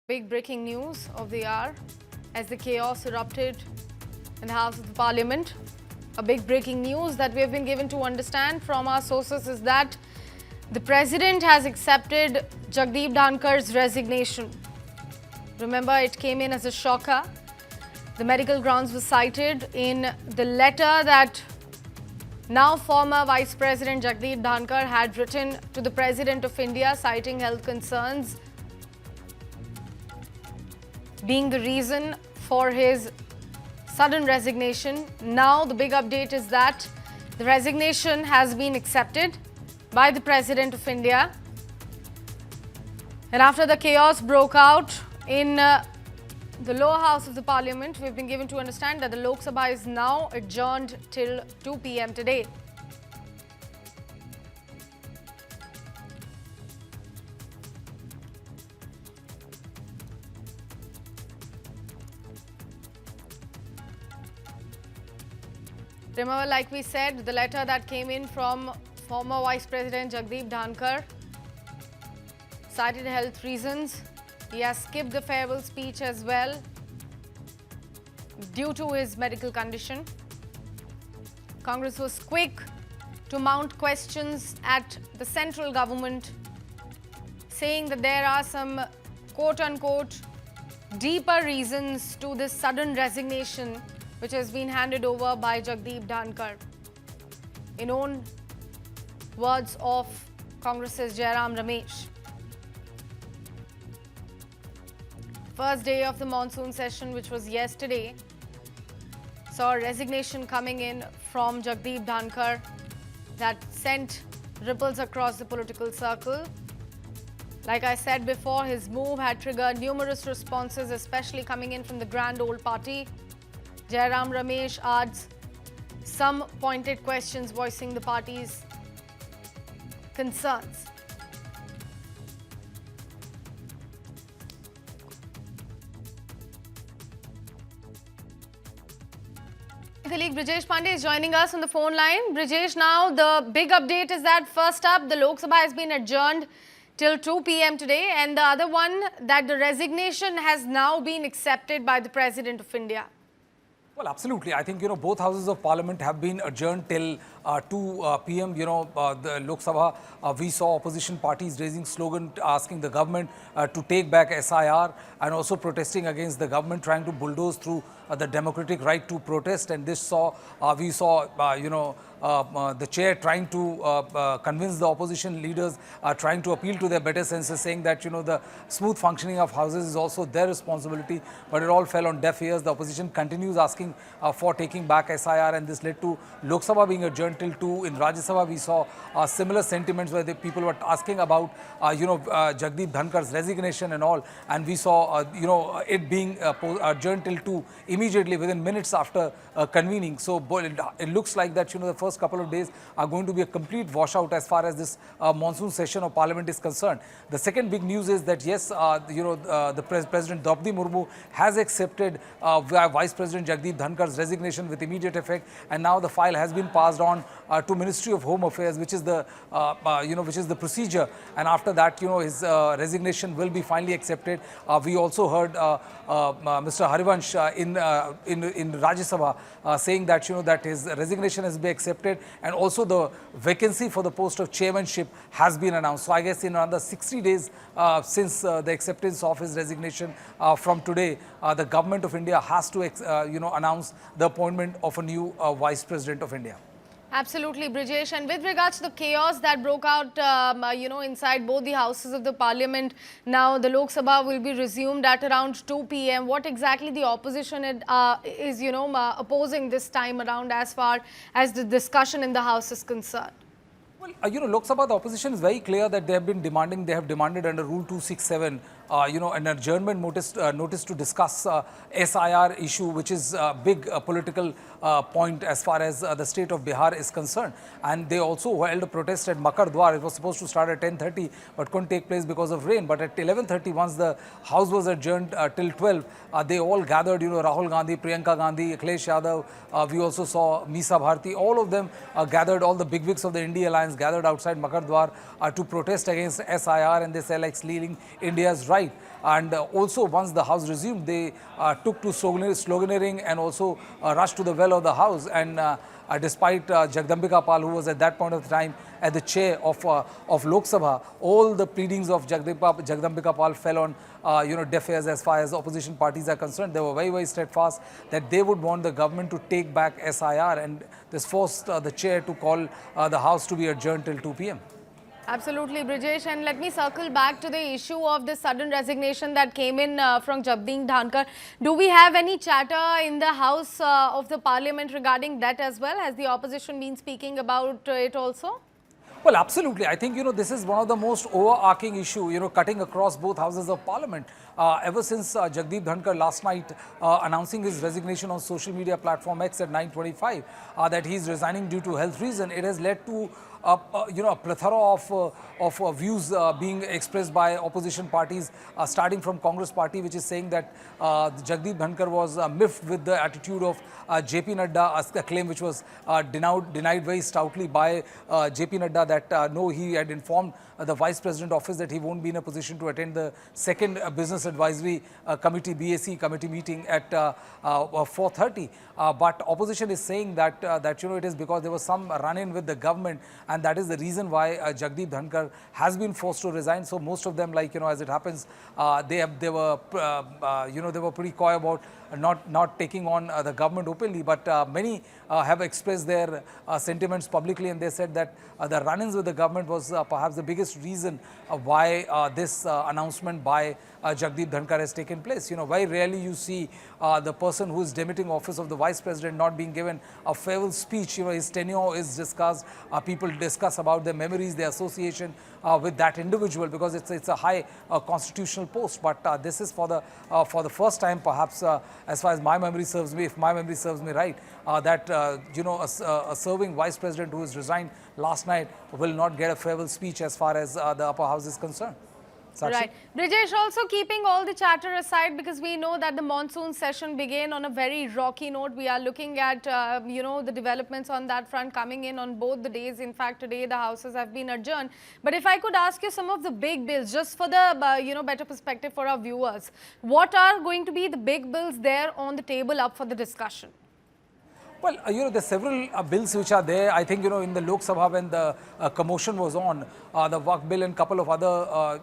Big breaking news of the hour as the chaos erupted in the House of the Parliament. A big breaking news that we have been given to understand from our sources is that the President has accepted Jagdeep Dhankhar's resignation. Remember, it came in as a shocker. The medical grounds were cited in the letter that now former Vice President Jagdeep Dhankhar had written to the President of India, citing health concerns being the reason for his sudden resignation. Now the big update is that the resignation has been accepted by the President of India. And after the chaos broke out in the lower house of the Parliament, we've been given to understand that the Lok Sabha is now adjourned till 2 p.m. today. Remember, like we said, the letter that came in from former Vice President Jagdeep Dhankhar cited health reasons. He has skipped the farewell speech as well due to his medical condition. Congress was quick to mount questions at the central government, saying that there are some quote-unquote deeper reasons to this sudden resignation which has been handed over by Jagdeep Dhankhar. In own words of Congress's Jairam Ramesh. First day of the monsoon session, which was yesterday, saw a resignation coming in from Jagdeep Dhankhar that sent ripples across the political circle. Like I said before, his move had triggered numerous responses, especially coming in from the Grand Old Party. Jairam Ramesh adds some pointed questions voicing the party's concerns. My colleague Brijesh Pandey is joining us on the phone line. Brijesh, now the big update is that first up, the Lok Sabha has been adjourned till 2 p.m. today, and the other one, that the resignation has now been accepted by the President of India. Well, absolutely. I think, both houses of parliament have been adjourned till 2 p.m. The Lok Sabha, we saw opposition parties raising slogan asking the government to take back SIR and also protesting against the government trying to bulldoze through the democratic right to protest. And this we saw, the chair trying to convince the opposition leaders, trying to appeal to their better senses, saying that, the smooth functioning of houses is also their responsibility. But it all fell on deaf ears. The opposition continues asking for taking back SIR, and this led to Lok Sabha being adjourned till 2. In Rajya Sabha, we saw similar sentiments where the people were asking about, Jagdeep Dhankhar's resignation and all. And we saw, it being adjourned till 2 immediately within minutes after convening. So it looks like that, the first couple of days are going to be a complete washout as far as this monsoon session of Parliament is concerned. The second big news is that, yes, the President Draupadi Murmu has accepted Vice President Jagdeep Dhankhar's resignation with immediate effect, and now the file has been passed on to Ministry of Home Affairs, which is the which is the procedure. And after that, his resignation will be finally accepted. We also heard Mr. Harivansh in Rajya Sabha saying that that his resignation has been accepted, and also the vacancy for the post of chairmanship has been announced. So I guess in another 60 days since the acceptance of his resignation from today, the government of India has to announce the appointment of a new Vice President of India. Absolutely, Brijesh. And with regards to the chaos that broke out, inside both the houses of the Parliament, now the Lok Sabha will be resumed at around 2 p.m. What exactly the opposition is, opposing this time around as far as the discussion in the House is concerned? Well, Lok Sabha, the opposition is very clear that they have demanded under Rule 267, an adjournment notice to discuss SIR issue, which is a big political point as far as the state of Bihar is concerned. And they also held a protest at Makar Dwar. It was supposed to start at 10:30, but couldn't take place because of rain. But at 11:30, once the House was adjourned till 12, they all gathered, Rahul Gandhi, Priyanka Gandhi, Akhilesh Yadav. We also saw Misa Bharti. All of them gathered, all the bigwigs of the India Alliance fans gathered outside Makardwar to protest against SIR, and they said like stealing India's right. And also once the house resumed, they took to sloganeering and also rushed to the well of the house. And despite Jagdambika Pal, who was at that point of time at the chair of Lok Sabha, all the pleadings of Jagdambika Pal fell on deaf ears as far as opposition parties are concerned. They were very, very steadfast that they would want the government to take back SIR, and this forced the chair to call the house to be adjourned till 2 p.m. Absolutely, Brijesh. And let me circle back to the issue of the sudden resignation that came in from Jagdeep Dhankhar. Do we have any chatter in the House of the Parliament regarding that as well? Has the opposition been speaking about it also? Well, absolutely. I think, this is one of the most overarching issue, cutting across both houses of parliament. Ever since Jagdeep Dhankhar last night announcing his resignation on social media platform X at 9:25, that he is resigning due to health reason, it has led to a plethora of views being expressed by opposition parties, starting from Congress party, which is saying that Jagdeep Dhankhar was miffed with the attitude of JP Nadda, a claim which was denied very stoutly by JP Nadda, that no, he had informed the Vice President office that he won't be in a position to attend the second Business Advisory Committee, BAC committee meeting at 4:30. But opposition is saying that it is because there was some run-in with the government, and that is the reason why Jagdeep Dhankhar has been forced to resign. So most of them, as it happens, they were pretty coy about not taking on the government openly, but many have expressed their sentiments publicly, and they said that the run-ins with the government was perhaps the biggest reason why this announcement by Jagdeep Dhankhar has taken place. Very rarely you see the person who is demitting office of the Vice President not being given a farewell speech. His tenure is discussed. People discuss about their memories, their association with that individual, because it's a high constitutional post. But this is for the first time, perhaps, as far as my memory serves me, if my memory serves me right, that a serving Vice President who has resigned last night will not get a farewell speech as far as the upper house is concerned. Sakshi? Right. Brijesh, also keeping all the chatter aside, because we know that the monsoon session began on a very rocky note. We are looking at, the developments on that front coming in on both the days. In fact, today the houses have been adjourned. But if I could ask you some of the big bills, just for the, better perspective for our viewers, what are going to be the big bills there on the table up for the discussion? Well, there are several bills which are there. I think, in the Lok Sabha, when the commotion was on, the Waqf bill and couple of other,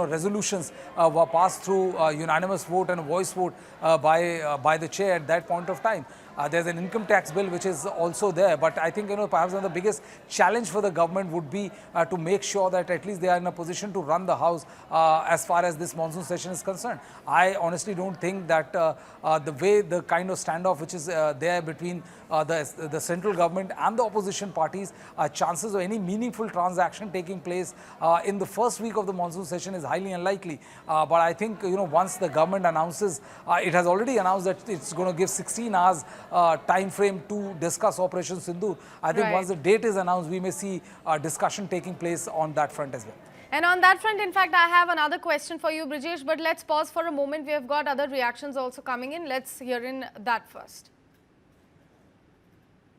resolutions were passed through unanimous vote and a voice vote by the chair at that point of time. There's an income tax bill which is also there, but I think, perhaps one of the biggest challenge for the government would be to make sure that at least they are in a position to run the house as far as this monsoon session is concerned. I honestly don't think that the kind of standoff which is there between the central government and the opposition parties, chances of any meaningful transaction taking place in the first week of the monsoon session is highly unlikely. But I think, once the government announces, it has already announced that it's going to give 16 hours time frame to discuss Operation Sindoor. I think once the date is announced, we may see discussion taking place on that front as well. And on that front, in fact, I have another question for you, Brijesh, but let's pause for a moment. We have got other reactions also coming in. Let's hear in that first.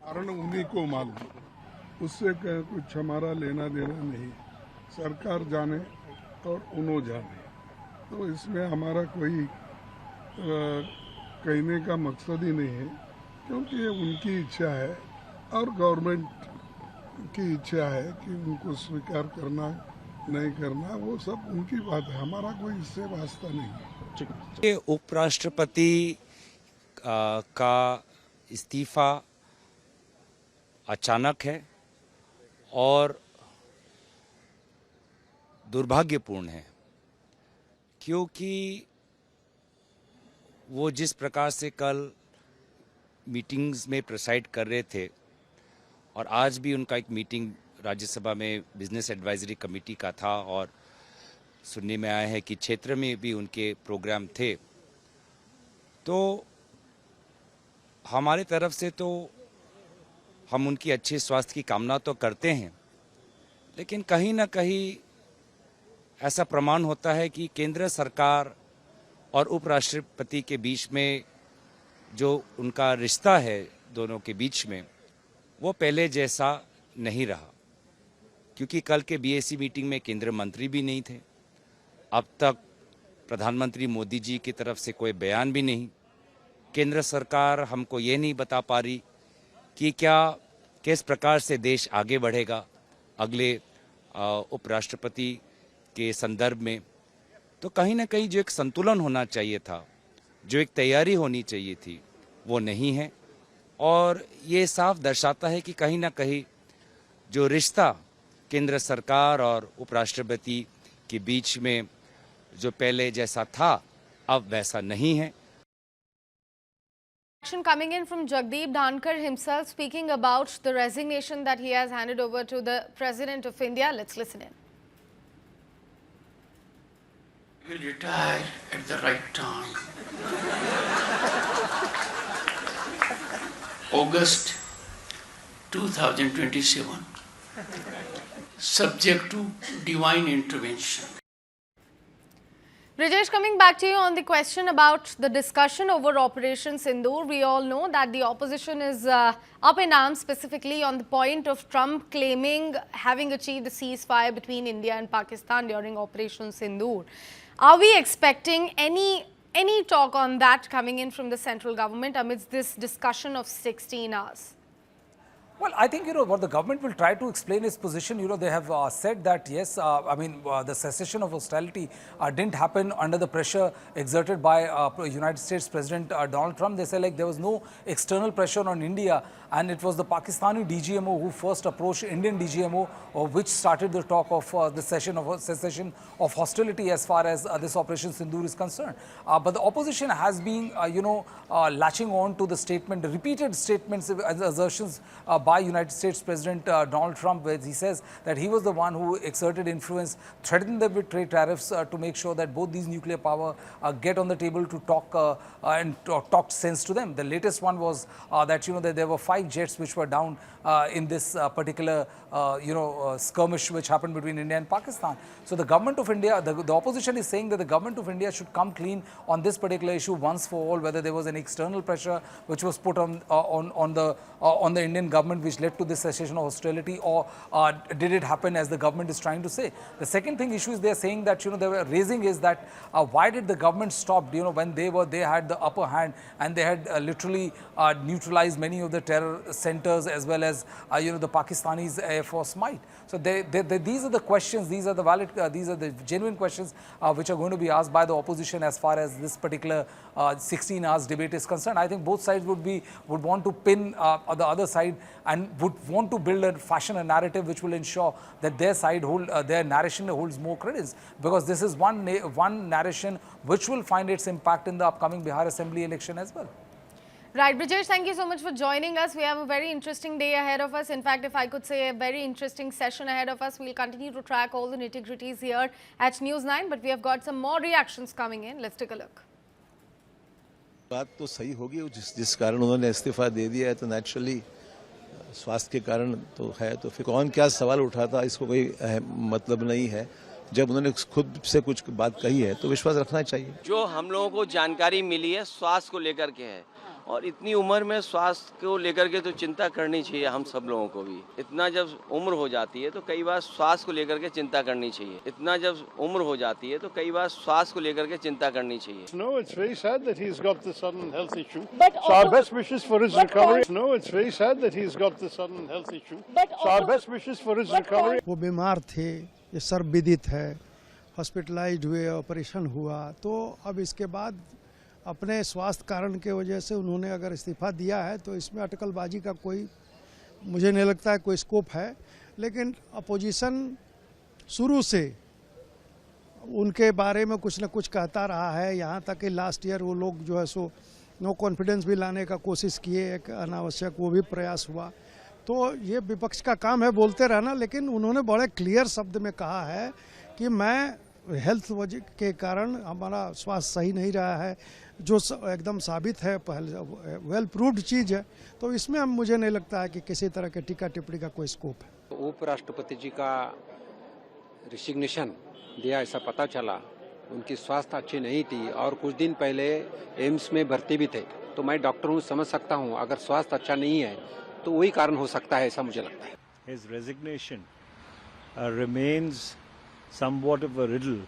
कारण उन्हीं को मालूम, उससे कुछ हमारा लेना देना नहीं, सरकार जाने और उन्हों जाने, तो इसमें हमारा कोई कहने का मकसद ही नहीं है, क्योंकि ये उनकी इच्छा है और गवर्नमेंट की इच्छा है कि उनको स्वीकार करना नहीं करना, वो सब उनकी बात है, हमारा कोई इससे वास्ता नहीं है। उपराष्ट्रपति का इस्तीफा अचानक है और दुर्भाग्यपूर्ण है, क्योंकि वो जिस प्रकार से कल मीटिंग्स में प्रेसाइड कर रहे थे और आज भी उनका एक मीटिंग राज्यसभा में बिजनेस एडवाइजरी कमेटी का था और सुनने में आया है कि क्षेत्र में भी उनके प्रोग्राम थे, तो हमारे तरफ से तो हम उनकी अच्छे स्वास्थ्य की कामना तो करते हैं, लेकिन कहीं ना कहीं ऐसा प्रमाण होता है कि केंद्र सरकार और उपराष्ट्रपति के बीच में जो उनका रिश्ता है दोनों के बीच में, वो पहले जैसा नहीं रहा। क्योंकि कल के बीएसी मीटिंग में केंद्रीय मंत्री भी नहीं थे। अब तक प्रधानमंत्री मोदी जी की तरफ से कोई बयान भी नहीं। केंद्र सरकार हमको ये नहीं बता पा रही कि किस प्रकार से देश आगे बढ़ेगा अगले उपराष्ट्रपति के संदर्भ में। तो कहीं ना कहीं जो एक संतुलन होना चाहिए था, जो एक तैयारी होनी चाहिए थी, वो नहीं है। और ये साफ दर्शाता है कि कहीं ना कहीं जो रिश्ता केंद्र सरकार और उपराष्ट्रपति के बीच में जो पहले जैसा था, अब वैसा नहीं है। Coming in from Jagdeep Dhankhar himself, speaking about the resignation that he has handed over to the President of India. Let's listen in. He will retire at the right time. August 2027, subject to divine intervention. Rajesh, coming back to you on the question about the discussion over Operation Sindoor, we all know that the opposition is up in arms, specifically on the point of Trump claiming having achieved a ceasefire between India and Pakistan during Operation Sindoor. Are we expecting any talk on that coming in from the central government amidst this discussion of 16 hours? Well, I think, what the government will try to explain its position. They have said that, yes, the cessation of hostility didn't happen under the pressure exerted by United States President Donald Trump. They say, like, there was no external pressure on India, and it was the Pakistani DGMO who first approached Indian DGMO, which started the talk of the cessation of hostility as far as this Operation Sindoor is concerned. But the opposition has been, latching on to the statement, the repeated statements, assertions by United States President Donald Trump, where he says that he was the one who exerted influence, threatened them with trade tariffs to make sure that both these nuclear power get on the table to talk and talk sense to them. The latest one was that that there were 5 jets which were down in this particular skirmish which happened between India and Pakistan. So the government of India, the opposition is saying that the government of India should come clean on this particular issue once for all, whether there was an external pressure which was put on the Indian government which led to this cessation of hostility, or did it happen as the government is trying to say. The second issue is they are saying that they were raising is that why did the government stop when they had the upper hand and they had literally neutralized many of the terror centers as well as the Pakistanis Air Force might. So these are the questions, these are the valid, these are the genuine questions which are going to be asked by the opposition as far as this particular 16 hours debate is concerned. I think both sides would want to pin the other side and would want to build and fashion a narrative which will ensure that their side their narration holds more credence, because this is one narration which will find its impact in the upcoming Bihar Assembly election as well. Right, Brijesh, thank you so much for joining us. We have a very interesting day ahead of us. In fact, if I could say, a very interesting session ahead of us. We'll continue to track all the nitty-gritties here at News9, but we have got some more reactions coming in. Let's take a look. बात तो सही होगी, जिस कारण उन्होंने इस्तीफा दे दिया है, तो नेचुरली स्वास्थ्य के कारण तो है, तो फिर कौन क्या सवाल उठाता इसको कोई मतलब नहीं है। जब उन्होंने खुद से कुछ बात कही है तो विश्वास रखना चाहिए। जो हम लोगों को जानकारी मिली है स्वास्थ्य को लेकर के है, और इतनी उम्र में स्वास्थ्य को लेकर के तो चिंता करनी चाहिए हम सब लोगों को भी। इतना जब उम्र हो जाती है तो कई बार स्वास्थ्य को लेकर के चिंता करनी चाहिए। इतना जब उम्र हो जाती है तो कई बार स्वास्थ्य को लेकर के चिंता करनी चाहिए। No, it's very sad that he's got the sudden health issue. So our best wishes for his recovery. No, it's very sad that he's got the sudden health issue. So our best wishes for his recovery. वो बीमार थे, ये सर्वविदित है, hospitalised हुए, operation हुआ, तो अब इसके बाद अपने स्वास्थ्य कारण के वजह से उन्होंने अगर इस्तीफा दिया है तो इसमें अटकलबाजी का कोई, मुझे नहीं लगता है कोई स्कोप है। लेकिन अपोजिशन शुरू से उनके बारे में कुछ न कुछ कहता रहा है, यहाँ तक कि लास्ट ईयर वो लोग जो है सो नो कॉन्फिडेंस भी लाने का कोशिश किए, एक अनावश्यक वो भी प्रयास हुआ। तो ये विपक्ष का काम है बोलते रहना, लेकिन उन्होंने बड़े क्लियर शब्द में कहा है कि मैं हेल्थ वजह के कारण हमारा स्वास्थ्य सही नहीं रहा है, जो एकदम साबित है, वेल प्रूव्ड चीज़ है। तो इसमें मुझे नहीं लगता है कि किसी तरह के टीका टिप्पणी का कोई स्कोप है। उपराष्ट्रपति जी का रिसिग्नेशन दिया ऐसा पता चला, उनकी स्वास्थ्य अच्छी नहीं थी और कुछ दिन पहले एम्स में भर्ती भी थे। तो मैं डॉक्टर हूँ, समझ सकता हूँ अगर स्वास्थ्य अच्छा नहीं है तो वही कारण हो सकता है, ऐसा मुझे लगता है। His resignation remains somewhat of a riddle,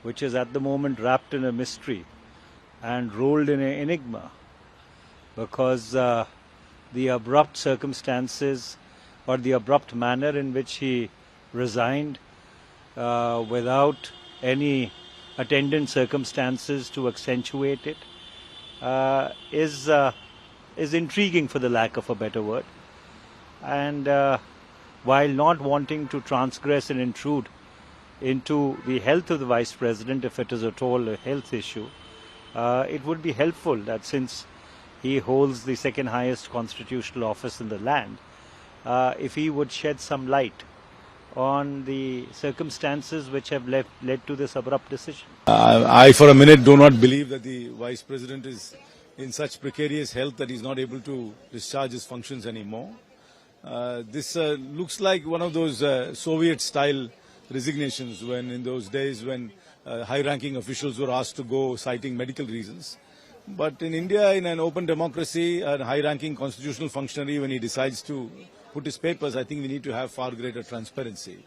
which is at the moment wrapped in a mystery and rolled in an enigma, because the abrupt circumstances or the abrupt manner in which he resigned without any attendant circumstances to accentuate it is intriguing, for the lack of a better word. And while not wanting to transgress and intrude into the health of the Vice President, if it is at all a health issue, it would be helpful that, since he holds the second highest constitutional office in the land, if he would shed some light on the circumstances which have led to this abrupt decision. I for a minute do not believe that the Vice President is in such precarious health that he is not able to discharge his functions anymore. This looks like one of those Soviet-style resignations, when in those days when high-ranking officials were asked to go citing medical reasons. But in India, in an open democracy, a high-ranking constitutional functionary, when he decides to put his papers, I think we need to have far greater transparency.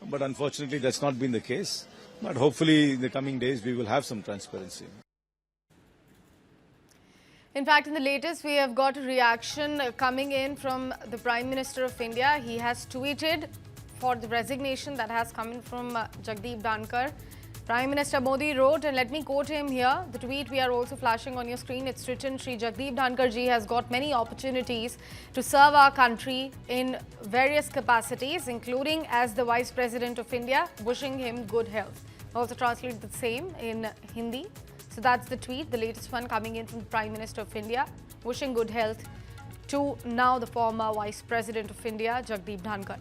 But unfortunately, that's not been the case. But hopefully, in the coming days, we will have some transparency. In fact, in the latest, we have got a reaction coming in from the Prime Minister of India. He has tweeted for the resignation that has come in from Jagdeep Dhankhar. Prime Minister Modi wrote, and let me quote him here. The tweet we are also flashing on your screen. It's written, Shri Jagdeep Dhankhar ji has got many opportunities to serve our country in various capacities, including as the Vice President of India, wishing him good health. Also translated the same in Hindi. So that's the tweet, the latest one coming in from the Prime Minister of India, wishing good health to now the former Vice President of India, Jagdeep Dhankhar.